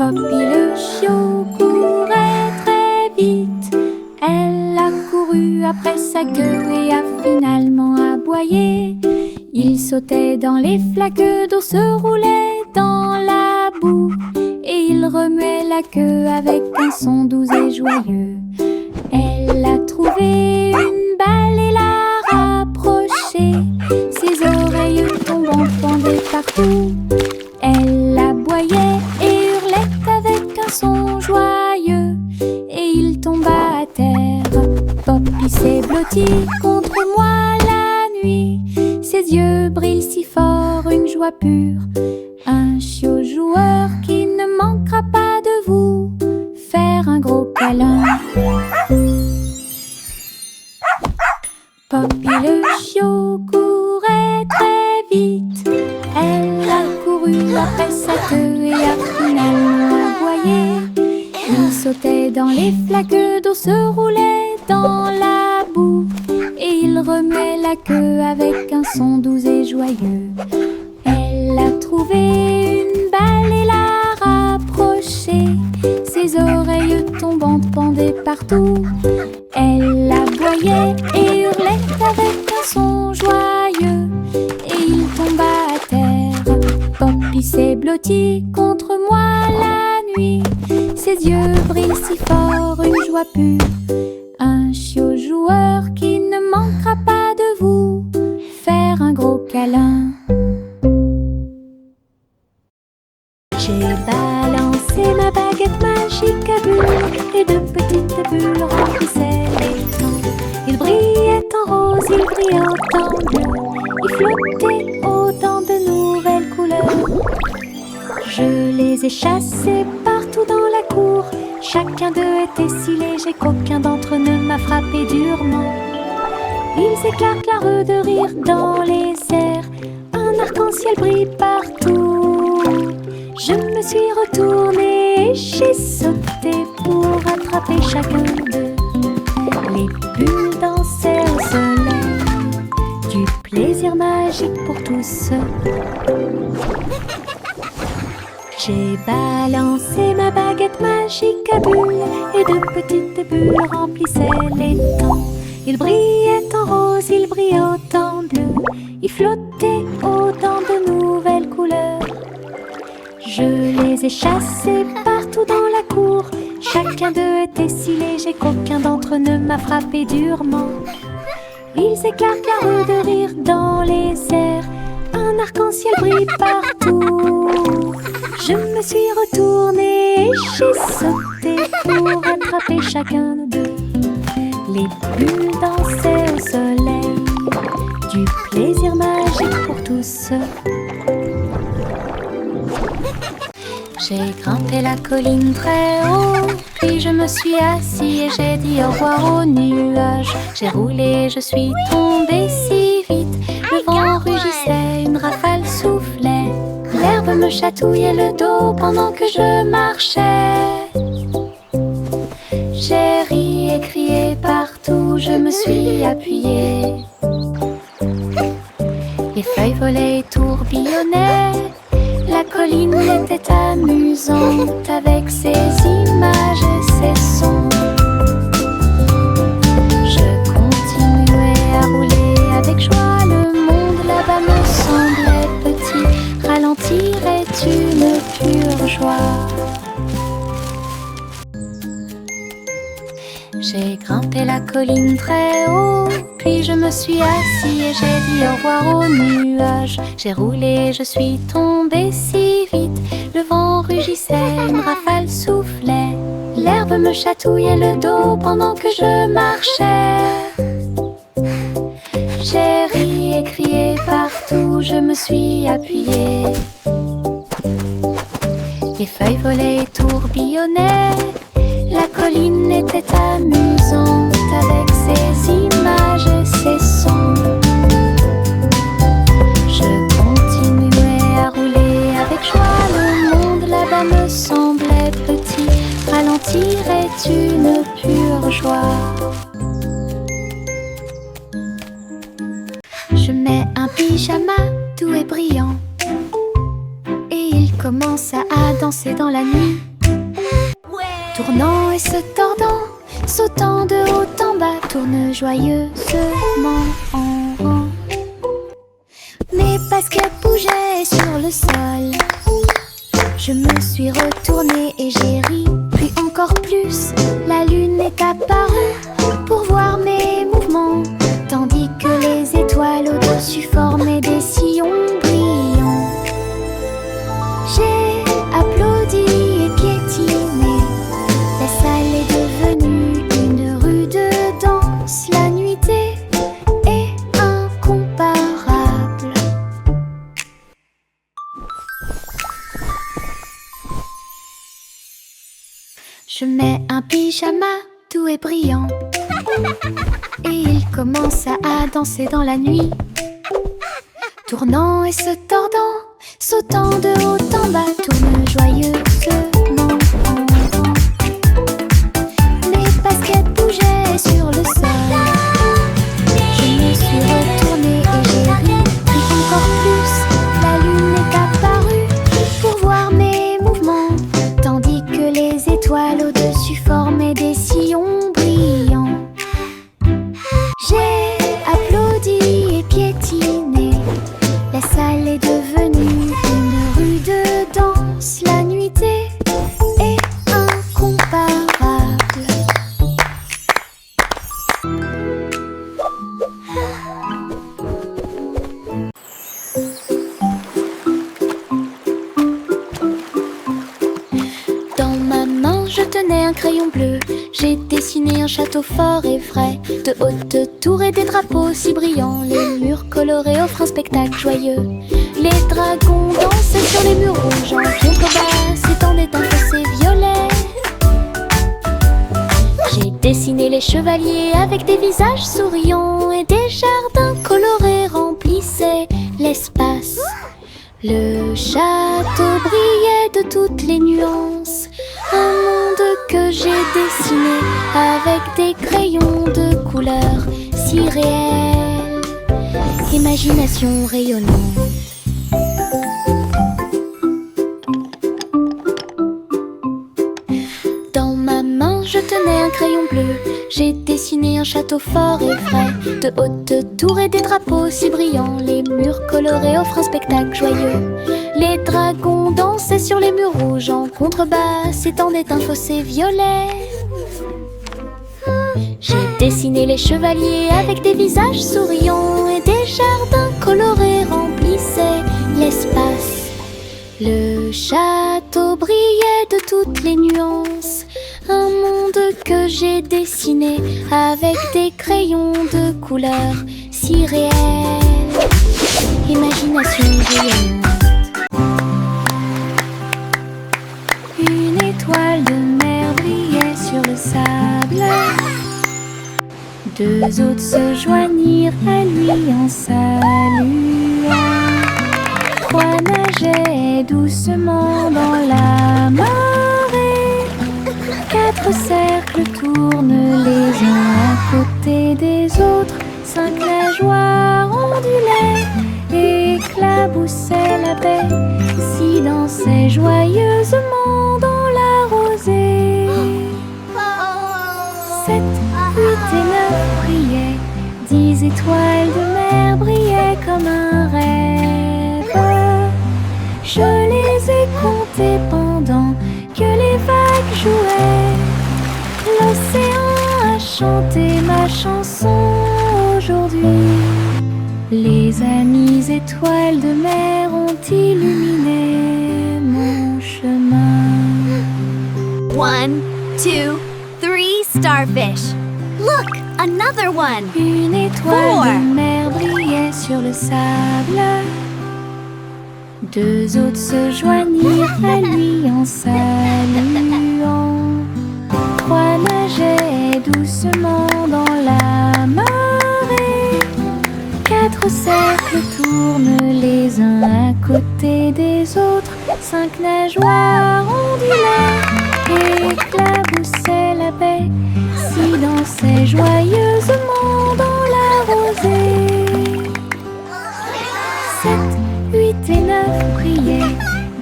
Poppy le chiot courait très vite. Elle a couru après sa queue et a finalement aboyé. Il sautait dans les flaques d'eau, se roulait dans la boue, et il remuait la queue avec un son doux et joyeux. Elle a trouvé une balle et l'a rapprochée, ses oreilles tombant pendaient partout. Elle aboyait et hurlait avec un son joyeux, et il tomba à terre. Poppy s'est blotti contre moi la nuit, ses yeux brillent si fort, une joie pure. Un chiot joueur qui ne manquera pas de vous faire un gros câlin. Poppy le chiot courait très vite. Elle a couru après sa queue et a finalement aboyé. Il sautait dans les flaques d'eau, se roulait dans la boue, et il remuait la queue avec un son doux et joyeux. Elle a trouvé une balle et l'a rapprochée, ses oreilles tombantes pendaient partout. Elle aboyait et hurlait avec un son joyeux, et il tomba à terre. Poppy s'est blotti contre moi la nuit, ses yeux brillent si fort, une joie pure. Un chiot joueur qui ne manquera pas de vous faire un gros câlin. J'ai balancé ma baguette magique à bulles, et de petites bulles remplissaient l'étang. Il brillait en rose, il brillait en bleu, il flottait autant de nouvelles couleurs. Je les ai chassés partout dans la cour, chacun d'eux était si léger qu'aucun d'entre eux ne m'a frappé durement. Ils éclatent l'areux de rire dans les airs, un arc-en-ciel brille partout. Je me suis retournée et j'ai sauté pour attraper chacun d'eux. Les bulles dansaient au soleil, du plaisir magique pour tous. J'ai balancé ma baguette magique à bulles, et de petites bulles remplissaient l'étang. Il brillait en rose, il brillait en bleu, il flottait autant de nouvelles couleurs. Je les ai chassés partout dans la cour, chacun d'eux était si léger qu'aucun d'entre eux ne m'a frappé durement. Ils éclatent l'areux de rire dans les airs, un arc-en-ciel brille partout. Je me suis retournée et j'ai sauté pour attraper chacun d'eux. Les bulles dansaient au soleil, du plaisir magique pour tous. J'ai grimpé la colline très haut, puis je me suis assis et j'ai dit au revoir aux nuages. J'ai roulé, je suis tombée si vite, le vent rugissait, une rafale soufflait. L'herbe me chatouillait le dos pendant que je marchais. J'ai ri et crié partout, je me suis appuyée. Les feuilles volaient et tourbillonnaient, la colline était amusante avec ses images et ses sons. Je continuais à rouler avec joie, le monde là-bas me semblait petit. Ralentir est une pure joie. J'ai grimpé la colline très haut, puis je me suis assis et j'ai dit au revoir aux nuages. J'ai roulé, je suis tombée si vite, le vent rugissait, une rafale soufflait. L'herbe me chatouillait le dos pendant que je marchais. J'ai ri et crié partout, je me suis appuyée. Les feuilles volaient et tourbillonnaient, la colline était amusante avec ses images et ses sons. Je continuais à rouler avec joie, le monde là-bas me semblait petit. Ralentir est une pure joie. Je mets un pyjama doux et brillant, et il commence à danser dans la nuit. Tournant et se tordant, sautant de haut en bas, tourne joyeusement en rond. Mes baskets bougeaient sur le sol. Je me suis retournée et j'ai ri, puis encore plus. La lune est apparue pour voir mes mouvements, tandis que les étoiles au-dessus formaient des sillons brillants. J'ai applaudi et piétiné. La salle est devenue une rue de danse. La nuitée est incomparable. Je mets un pyjama doux et brillant, et il commence à danser dans la nuit. Tournant et se tordant, sautant de haut en bas, tourne joyeusement en rond. Mes baskets bougeaient sur le sol. Je me suis retournée et j'ai ri, puis encore plus. La lune est apparue pour voir mes mouvements, tandis que les étoiles au-dessus formaient des sillons brillants. J'ai applaudi et piétiné. La salle est devenue une rue de danse. La nuitée est incomparable. Dans ma main, je tenais un crayon bleu. J'ai dessiné un château fort et vrai, de hautes tours et des drapeaux si brillants. Les murs colorés offrent un spectacle joyeux. Les dragons dansaient sur les murs rouges. En contrebas s'étendait un fossé violet. J'ai dessiné les chevaliers avec des visages souriants, et des jardins colorés remplissaient l'espace. Le château brillait de toutes les nuances, un monde que j'ai dessiné avec des crayons de couleurs si réels. Imagination rayonnante. Dans ma main, je tenais un crayon bleu. J'ai dessiné un château fort et vrai, de hautes tours et des drapeaux si brillants. Les murs colorés offrent un spectacle joyeux. Les dragons dansaient sur les murs rouges. En contrebas s'étendait un fossé violet. J'ai dessiné les chevaliers avec des visages souriants, et des jardins colorés remplissaient l'espace. Le château brillait de toutes les nuances, un monde que j'ai dessiné avec des crayons de couleurs si réels. Imagination rayonnante. Une étoile de mer brillait sur le sable. Deux autres se joignirent à lui en saluant. Trois nageaient doucement dans la marée. Quatre cercles tournent les uns à côté des autres. Cinq nageoires ondulaient, éclaboussaient la baie, s'y dansaient joyeusement dans la rosée. 7, 8 et 9 brillaient, 10 étoiles de mer brillaient comme un rêve. Je les ai comptées pendant que les vagues jouaient. L'océan a chanté ma chanson aujourd'hui. Les amies étoiles de mer ont illuminé mon chemin. 1, 2, 3 starfish. Look, another one. Une étoile 4. de mer brillait sur le sable. Deux autres se joignirent à lui en saluant. Trois nageaient doucement dans la marée. Quatre cercles tournent les uns à côté des autres. Cinq nageoires ondulaient, éclaboussaient la baie, s'y dansaient joyeusement dans la rosée. 7, 8 et 9 brillaient,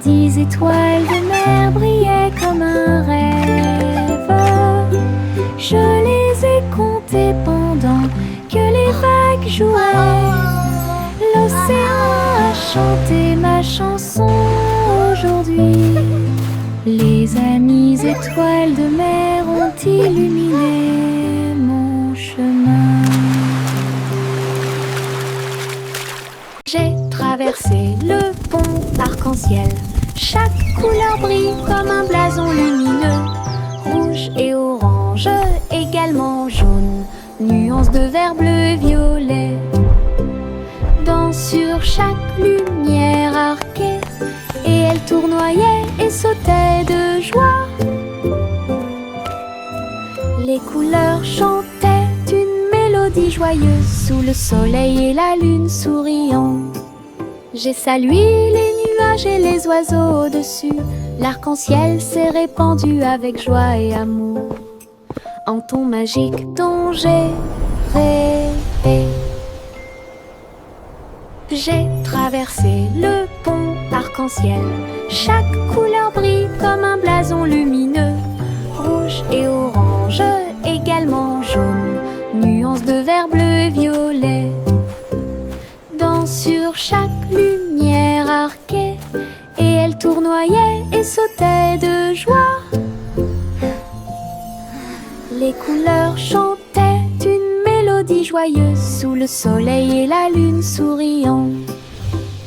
10 étoiles de mer brillaient comme un rêve. chanter ma chanson aujourd'hui. Les amies étoiles de mer ont illuminé mon chemin. J'ai traversé le pont arc-en-ciel. Chaque couleur brille comme un blason lumineux. Rouge et orange, également jaune. Nuances de vert, bleu et violet. Sur chaque lumière arquée, et elle tournoyait et sautait de joie. Les couleurs chantaient une mélodie joyeuse sous le soleil et la lune souriant. J'ai salué les nuages et les oiseaux au-dessus. L'arc-en-ciel s'est répandu avec joie et amour en ton magique dont j'ai rêvé. J'ai traversé le pont arc-en-ciel. Chaque couleur brille comme un blason lumineux. Rouge et orange, également jaune. Nuances de vert, bleu et violet. Sur chaque lumière arquée, et elle tournoyait et sautait de joie. Les couleurs chantaient une mélodie joyeuse sous le soleil et la lune souriant.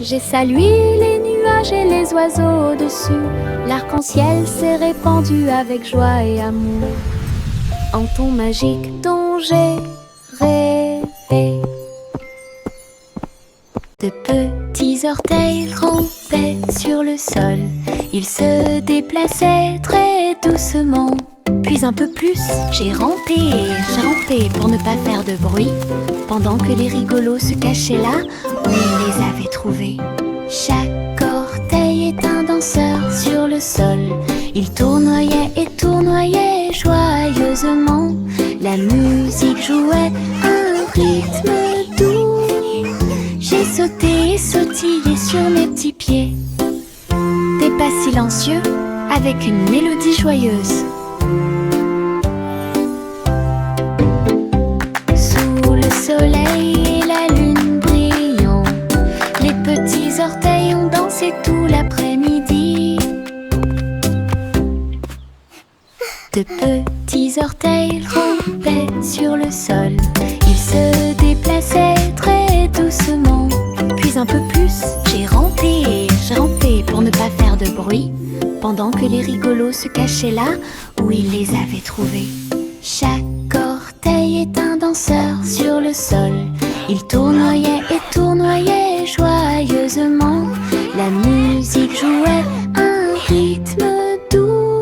J'ai salué les nuages et les oiseaux au-dessus. L'arc-en-ciel s'est répandu avec joie et amour en ton magique dont j'ai rêvé. De petits orteils rampaient sur le sol. Ils se déplaçaient très doucement. Puis un peu plus, j'ai rampé pour ne pas faire de bruit, pendant que les rigolos se cachaient là où ils les avaient trouvés. Chaque orteil est un danseur sur le sol. Il tournoyait et tournoyait joyeusement. La musique jouait un rythme doux. J'ai sauté et sautillé sur mes petits pieds. Des pas silencieux avec une mélodie joyeuse. Sous le soleil et la lune brillant, les petits orteils ont dansé tout l'après-midi. De petits orteils rampaient sur le sol. Ils se déplaçaient très doucement. Puis un peu plus, j'ai rampé pour ne pas faire de bruit, pendant que les rigolos se cachaient là où ils les avaient trouvés. Chaque orteil est un danseur sur le sol. Il tournoyait et tournoyait joyeusement. La musique jouait un rythme doux.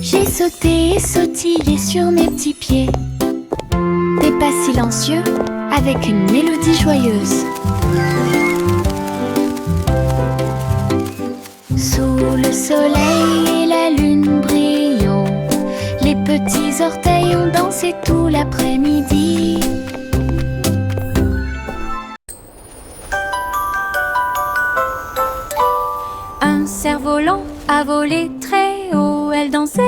J'ai sauté et sautillé sur mes petits pieds. Des pas silencieux avec une mélodie joyeuse. Sous le soleil et la lune brillant, les petits orteils ont dansé tout l'après-midi. Un cerf-volant a volé très haut. Elle dansait,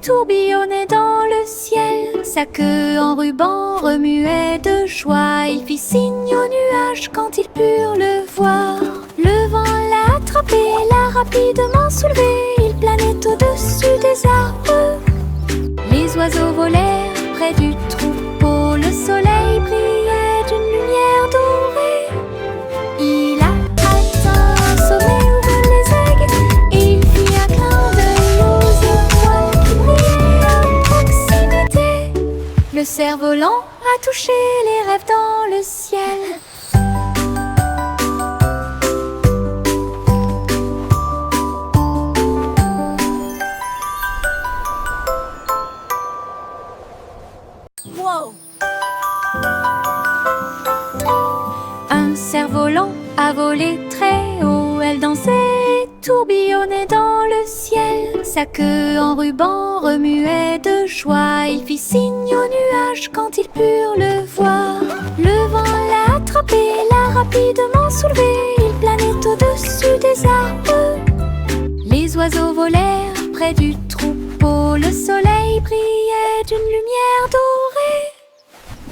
tourbillonnait dans le ciel. Sa queue en ruban remuait de joie. Il fit signe aux nuages quand ils purent le voir. Le vent l'a attrapé, l'a rapidement soulevé. Il planait au-dessus des arbres. Les oiseaux volèrent près du troupeau. Le soleil brillait d'une lumière dorée. Il a atteint un sommet où volent les aigues. Et il fit un clin d'œil aux étoiles qui brillaient à proximité. Le cerf-volant a touché les rêves dans le ciel. Un cerf-volant a volé très haut. Elle dansait, tourbillonnait dans le ciel. Sa queue en ruban remuait de joie. Il fit signe aux nuages quand ils purent le voir. Le vent l'a attrapé, l'a rapidement soulevé. Il planait au-dessus des arbres. Les oiseaux volèrent près du troupeau. Le soleil brillait d'une lumière dorée.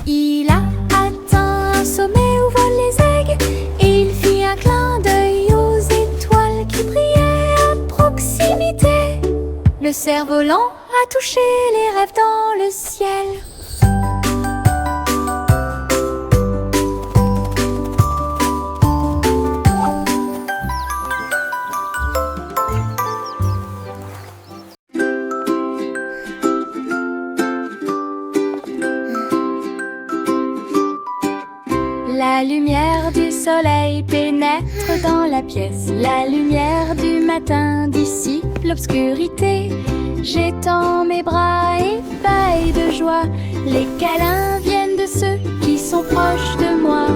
Il a atteint un sommet où volent les aigues. Et il fit un clin Le cerf-volant a touché les rêves dans le ciel. La lumière du soleil pénètre dans la pièce. La lumière du matin dissipe l'obscurité. J'étends mes bras ébahis de joie. Les câlins viennent de ceux qui sont proches de moi.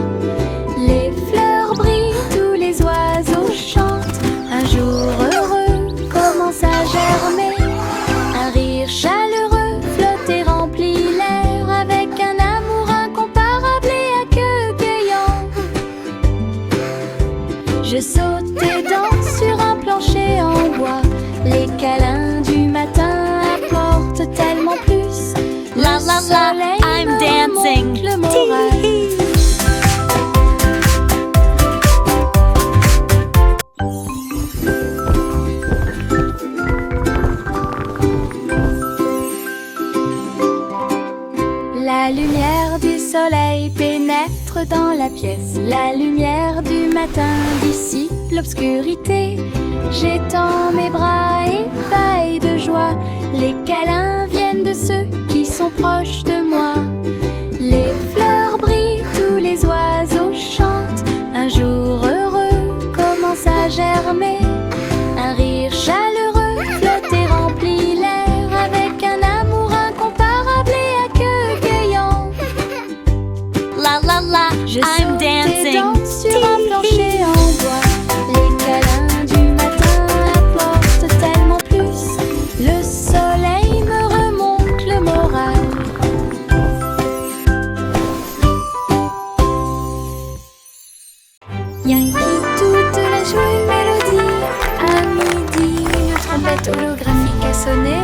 Les fleurs brillent, tous les oiseaux chantent. Un jour heureux commence à germer. Un rire chaleureux flotte et remplit l'air avec un amour incomparable et accueillant. Je saute et danse sur un plancher en bois. Les câlins du matin apportent tellement plus. La la la, I'm dancing. Le moral. La lumière du soleil pénètre dans la pièce. La lumière du matin dissipe l'obscurité. J'étends mes bras ébahis de joie. Les câlins viennent de ceux qui sont proches de moi. Les fleurs brillent, tous les oiseaux chantent. Un jour heureux commence à germer. Un rire chaleureux flotte et remplit l'air avec un amour incomparable et accueillant. La la la, Je I'm saute et dancing. danse sur un plancher en bois. Les câlins du matin apportent tellement plus. Le soleil me remonte le moral. Yankee toute la jolie mélodie. À midi, une trompette holographique a sonné.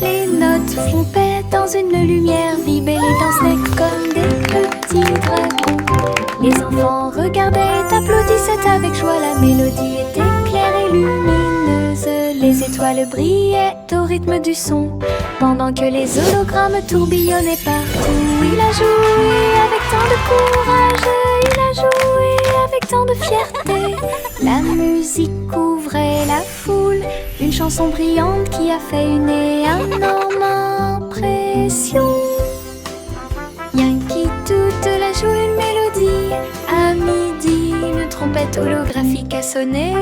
Les notes flompaient dans une lumière vive et les dansaient comme des petits dragons. Les enfants regardaient, applaudissaient avec joie. La mélodie était claire et lumineuse. Les étoiles brillaient au rythme du son, pendant que les hologrammes tourbillonnaient partout. Il a joué avec tant de courage, il a joué avec tant de fierté. La musique couvrait la foule, une chanson brillante qui a fait une énorme impression. Yankee toute la joue une mélodie. À midi, une trompette holographique a sonné.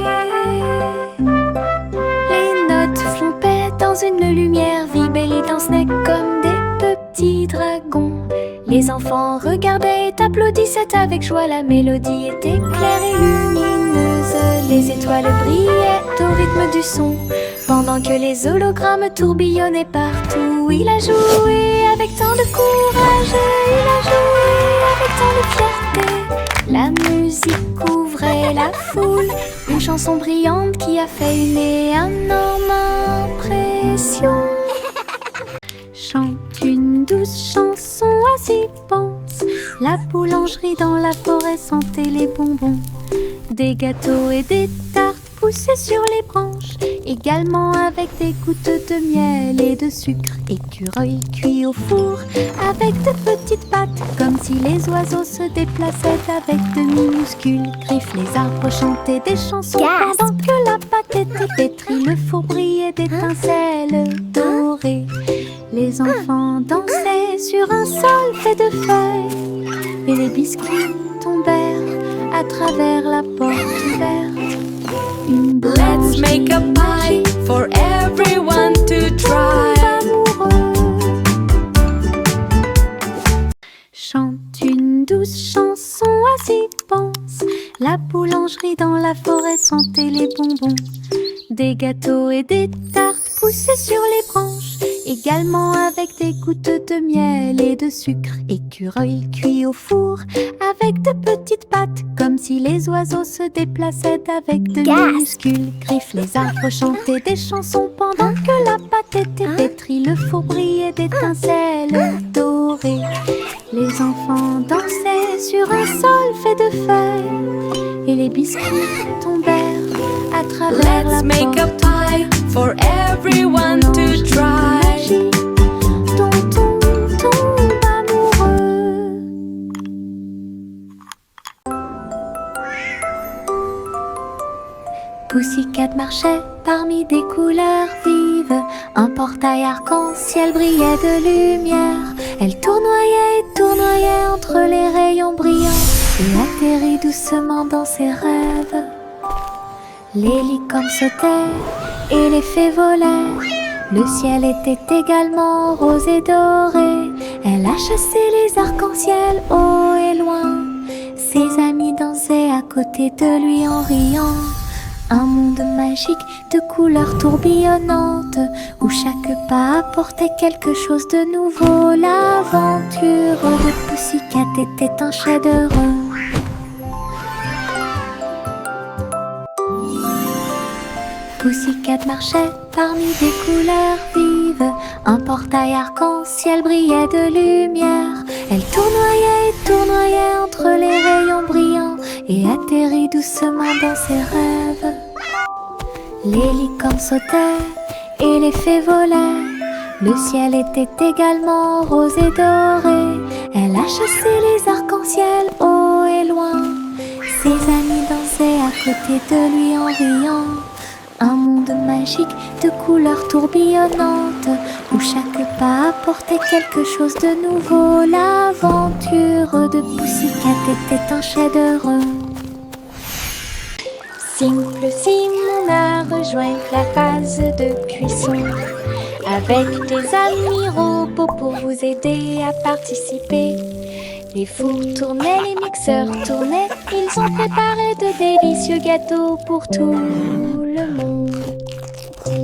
Les notes flompaient dans une lumière vive et les dansaient comme des petits dragons. Les enfants regardaient, applaudissaient avec joie. La mélodie était claire et lumineuse. Les étoiles brillaient au rythme du son, pendant que les hologrammes tourbillonnaient partout. Il a joué avec tant de courage, il a joué avec tant de fierté. La musique couvrait la foule, une chanson brillante qui a fait une énorme impression. Chante une douce chanson, assis pense. La boulangerie dans la forêt sentait les bonbons. Des gâteaux et des tartes poussaient sur les branches, également avec des gouttes de miel et de sucre. Écureuil cuit au four avec de petites pattes, comme si les oiseaux se déplaçaient avec de minuscules griffes. Les arbres chantaient des chansons pendant que la pâte était pétrie. Le four brillait d'étincelles dorées. Les enfants dansaient sur un sol fait de feuilles, et les biscuits tombèrent à travers la porte ouverte. Une Let's make a pie for everyone to try. Chante une douce chanson, assis pense. La boulangerie dans la forêt sentait les bonbons. Des gâteaux et des tartes poussaient sur les branches, également avec des gouttes de miel et de sucre. Écureuil cuit au four avec de petites pattes, comme si les oiseaux se déplaçaient avec de minuscules griffes. Les arbres chantaient des chansons pendant que la pâte était pétrie. Le four brillait d'étincelles dorées. Les enfants dansaient sur un sol fait de feuilles, et les biscuits tombèrent à travers Let's la make a porte pie parmi des couleurs vives. Un portail arc-en-ciel brillait de lumière. Elle tournoyait et tournoyait entre les rayons brillants et atterrit doucement dans ses rêves. Les licornes sautaient et les fées volaient. Le ciel était également rose et doré. Elle a chassé les arcs-en-ciel haut et loin. Ses amis dansaient à côté de lui en riant. Un monde magique de couleurs tourbillonnantes où chaque pas apportait quelque chose de nouveau. L'aventure de Pussycat était un chef-d'œuvre. Pussycat marchait parmi des couleurs vives. Un portail arc-en-ciel brillait de lumière. Elle tournoyait et tournoyait entre les rayons brillants et atterrit doucement dans ses rêves. Les licornes sautaient et les fées volaient. Le ciel était également rose et doré. Elle a chassé les arcs-en-ciel haut et loin. Ses amis dansaient à côté de lui en riant. Un monde magique de couleurs tourbillonnantes où chaque pas apportait quelque chose de nouveau. L'aventure de Pussycat était un chef-d'œuvre. Simple Simon a rejoint la phase de cuisson avec des amis robots pour vous aider à participer. Les fours tournaient, les mixeurs tournaient, ils ont préparé de délicieux gâteaux pour tout le monde.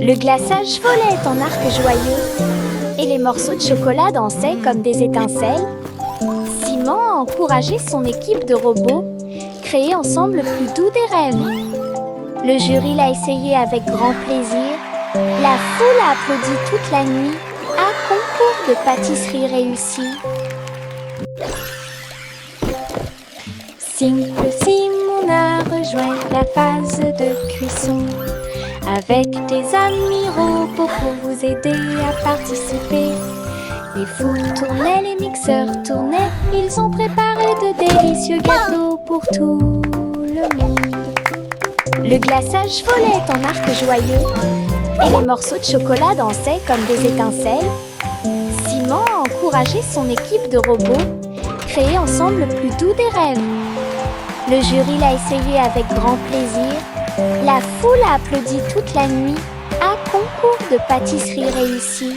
Le glaçage volait en arc joyeux et les morceaux de chocolat dansaient comme des étincelles. Simon a encouragé son équipe de robots, créer ensemble le plus doux des rêves. Le jury l'a essayé avec grand plaisir. La foule a applaudi toute la nuit. Un concours de pâtisserie réussi. Simple Simon a rejoint la phase de cuisson avec des amis robots pour vous aider à participer. Les fours tournaient, les mixeurs tournaient, ils ont préparé de délicieux gâteaux pour tout le monde. Le glaçage volait en arc joyeux et les morceaux de chocolat dansaient comme des étincelles. Simon a encouragé son équipe de robots, créer ensemble le plus doux des rêves. Le jury l'a essayé avec grand plaisir. La foule a applaudi toute la nuit. Un concours de pâtisserie réussi.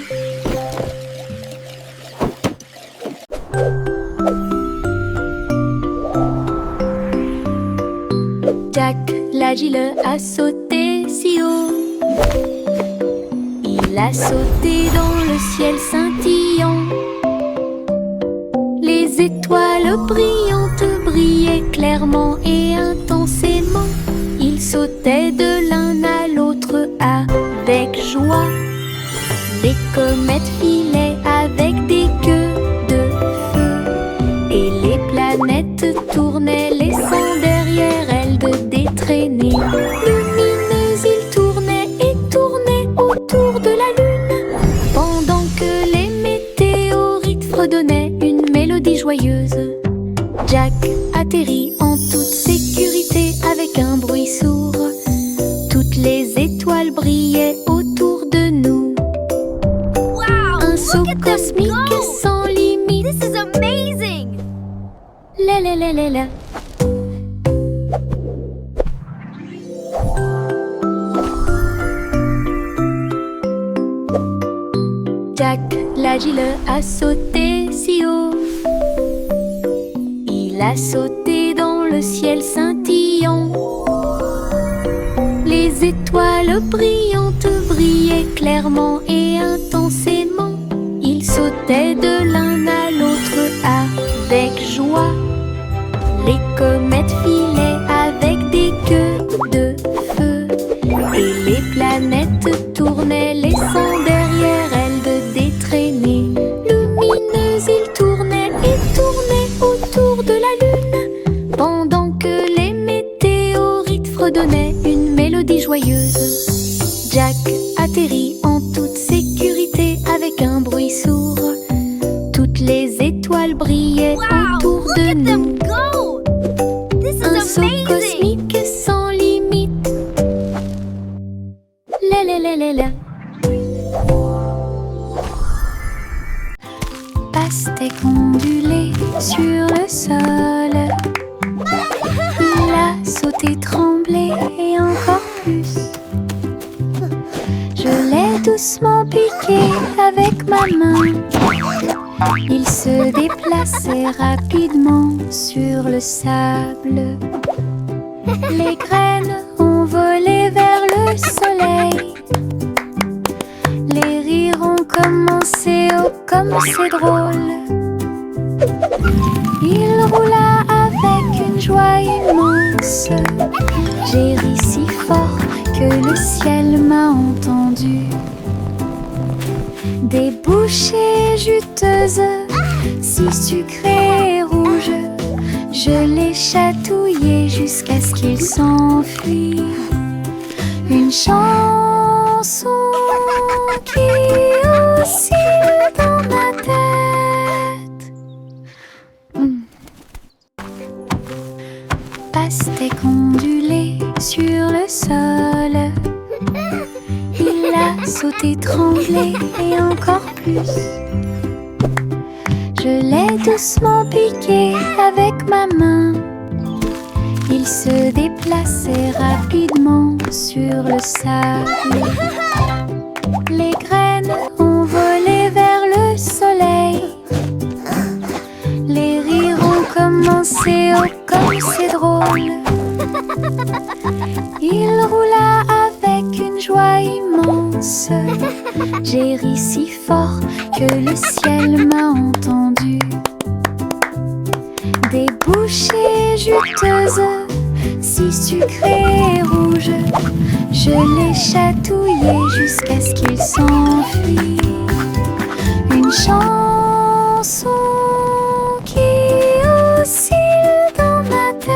Jack l'agile a sauté si haut. Il a sauté dans le ciel scintillant. Les étoiles brillantes brillaient clairement et intensément. Ils sautaient de l'un à l'autre avec joie. Les comètes filaient avec des queues de feu. Et les planètes tournaient, laissant derrière elles de traînées lumineuses. Ils tournaient et tournaient autour de la lune, pendant que les météorites fredonnaient une mélodie joyeuse. Jack atterrit en toute sécurité avec un bruit sourd. Toutes les étoiles brillaient autour de nous. Un saut cosmique sans limite. This is amazing! La la la la la. Jack l'agile a sauté si haut. Il a sauté dans le ciel scintillant. Les étoiles brillantes brillaient clairement et intensément. Il sautait de l'un à l'autre avec joie. Les comètes filaient avec des queues de feu. Et les planètes tournaient, laissant derrière elles de traînées lumineuses. Ils tournaient et tournaient autour de la lune, pendant que les météorites fredonnaient une mélodie joyeuse. Jack atterrit en toute sécurité avec un bruit sourd. Toutes les étoiles brillaient autour de nous. Go! This is Un saut amazing! cosmique sans limite. la la la la la. Pastèque ondulé sur le sol. Il a sauté, tremblé et encore plus. Je l'ai doucement piqué avec ma main. Il se déplaçait rapidement sur le sable. Les graines ont volé vers le soleil. Les rires ont commencé, oh comme c'est drôle. Il roula avec une joie immense. J'ai ri si fort que le ciel m'a entendu. Des bouchées juteuses, si sucrées et rouges, je les chatouillais jusqu'à ce qu'ils s'enfuient. Une chanson qui oscille dans ma tête. Pastèque ondulé sur le sol. Il a sauté, tremblé et encore plus. Je l'ai doucement piqué avec ma main. Il se déplaçait rapidement sur le sable. Les graines ont volé vers le soleil. Les rires ont commencé, oh comme c'est drôle. Il roula avec une joie immense. J'ai ri si fort que le ciel m'a entendu. Des bouchées juteuses, si sucrées et rouges, je les chatouillais jusqu'à ce qu'ils s'enfuient. Une chanson qui oscille dans ma tête.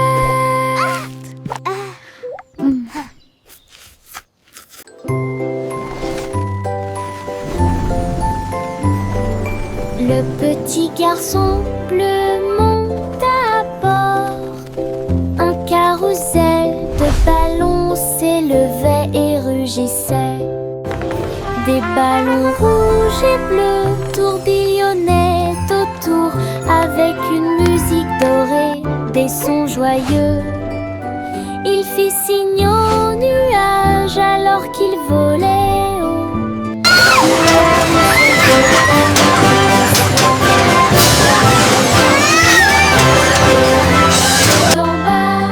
Le petit garçon bleu monte à bord. Un carrousel de ballons s'élevait et rugissait. Des ballons rouges et bleus tourbillonnaient autour avec une musique dorée, des sons joyeux. Il fit signe aux nuages alors qu'il volait haut. En bas,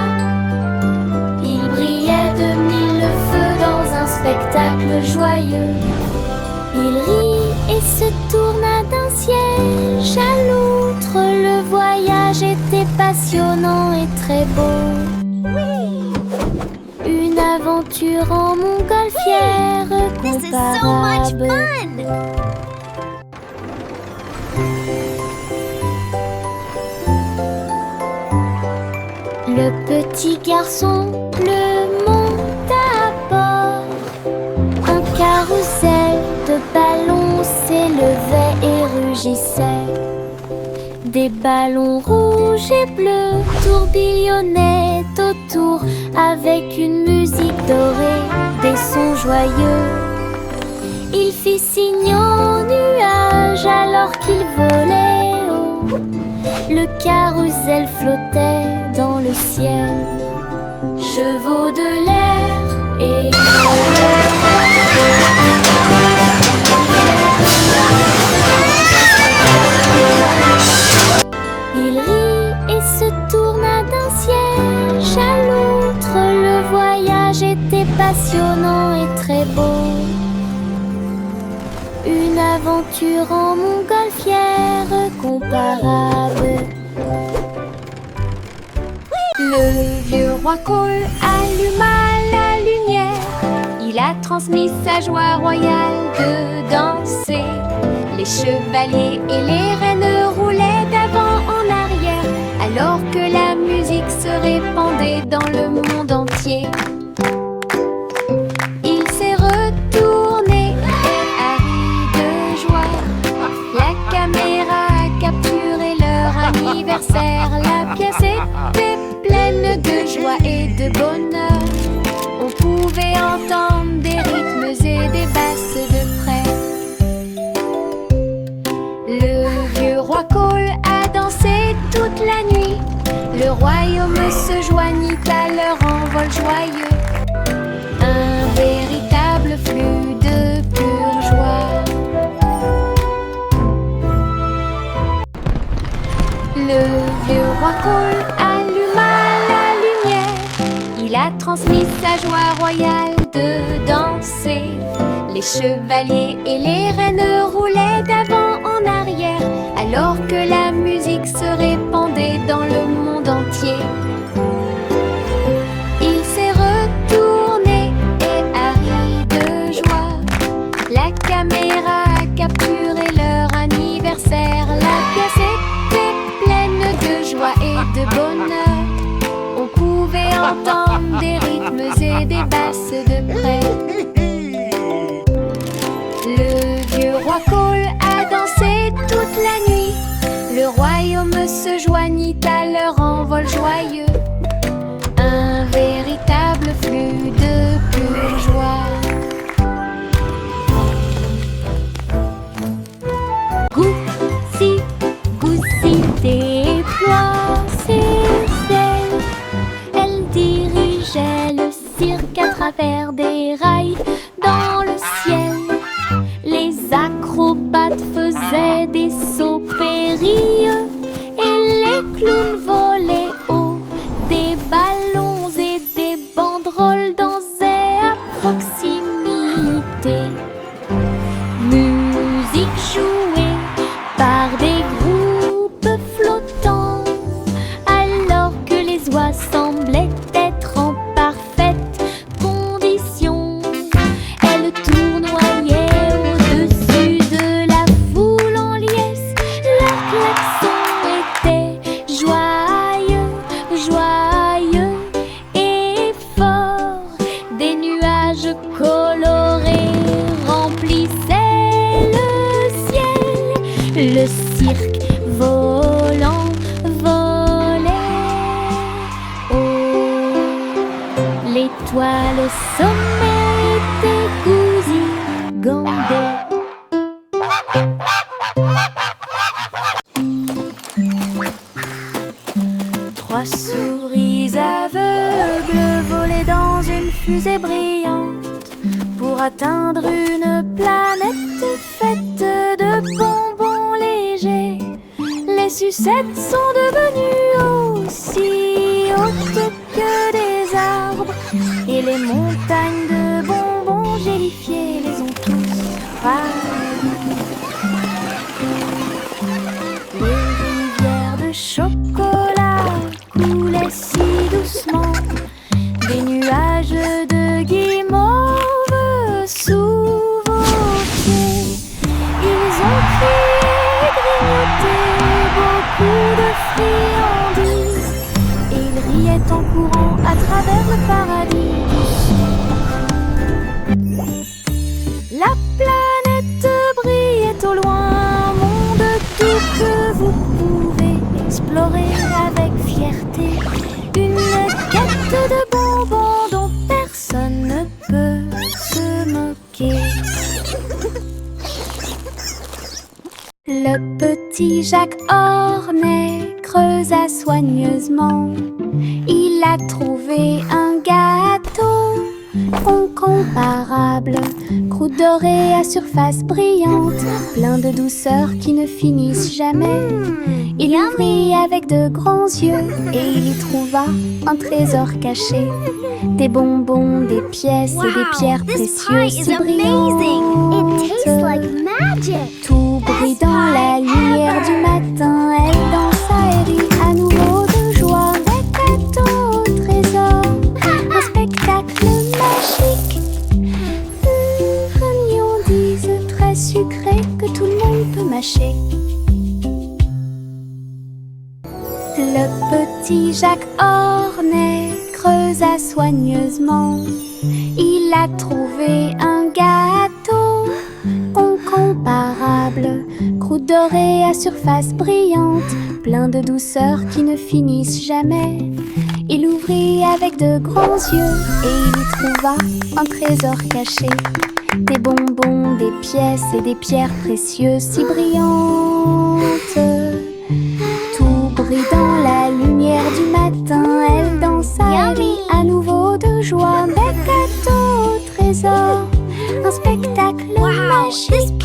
il brillait de mille feux dans un spectacle joyeux. Il rit et se tourna d'un siège à l'autre. Le voyage était passionnant et très beau. Une aventure en montgolfière comparable. Le petit garçon bleu monte à bord. Un carrousel de ballons s'élevait et rugissait. Des ballons rouges et bleus tourbillonnaient autour avec une musique dorée, des sons joyeux. Il fit signe aux nuages alors qu'il volait haut. Le carrousel flottait dans le ciel. Chevaux de l'air et il rit et se tourna d'un siège à l'autre. Le voyage était passionnant et très beau. Une aventure en montgolfière comparable. Le vieux roi Cole alluma la lumière. Il a transmis sa joie royale de danser. Les chevaliers et les reines roulaient d'avant en arrière, alors que la musique se répandait dans le monde entier. Il s'est retourné et a ri de joie. La caméra a capturé leur anniversaire. La pièce était pleine de joie et de bonheur. On pouvait entendre des rythmes transmis sa joie royale de danser. Les chevaliers et les reines roulaient d'avant en arrière, alors que la musique se répandait dans le monde entier. Il s'est retourné et a ri de joie. La caméra a capturé leur anniversaire. La pièce était pleine de joie et de bonheur. On pouvait entendre des rythmes et des basses de près. Le vieux roi Cole a dansé toute la nuit. Le royaume se joignit à leur envol joyeux. Un véritable flux de pure joie. Goussi, Goussi déploie ses ailes. Elle dirigeait le cirque à travers des rails dans le ciel. Les acrobates faisaient des sauts périlleux et les clowns volaient haut. Des ballons et des banderoles dansaient à proximité. Musique jouée par des groupes flottants, alors que les oies semblaient être en parfaite condition. Elles tournoyaient au-dessus de la foule en liesse. Leur klaxon était joyeux, joyeux et fort. Des nuages colorés remplissaient le ciel. Le cirque volant volait haut. L'étoile au sommet était Goussi-Gandé. 3 souris aveugles volaient dans une fusée brillante pour atteindre une planète faite de bonbons légers. Les sucettes sont devenues aussi hautes que des arbres, et les montagnes de bonbons gélifiés les ont tous ravagés. Les rivières de chocolat coulaient si doucement. Des nuages de guimauve sous vos pieds. Ils ont crié, grignoté beaucoup de friandises. Et ils riaient en courant à travers le paradis du sud. La planète brillait au loin, un monde tout que vous pouvez explorer avec fierté. Une quête de bonbons dont personne ne peut se moquer. Le petit Jacques Hornet creusa soigneusement. Il a trouvé un gâteau incomparable, croûte dorée à surface brillante, plein de douceur qui ne finissent jamais. Il ouvrit avec de grands yeux et il y trouva un trésor caché. Des bonbons, des pièces et des pierres précieuses si brillantes. Tout brille dans la lumière du matin. Elle dansa et rit à nouveau de joie. Des cadeaux au trésor, un spectacle magique. Une friandise très sucrée que tout le monde peut mâcher. Le petit Jacques Hornet creusa soigneusement. Il a trouvé un gâteau incomparable, croûte dorée à surface brillante, plein de douceur qui ne finissent jamais. Il ouvrit avec de grands yeux et il y trouva un trésor caché. Des bonbons, des pièces et des pierres précieuses si brillantes. Tout brille dans la lumière du matin. Elle dansa et rit à nouveau de joie. Des cadeaux au trésor, un spectacle magique.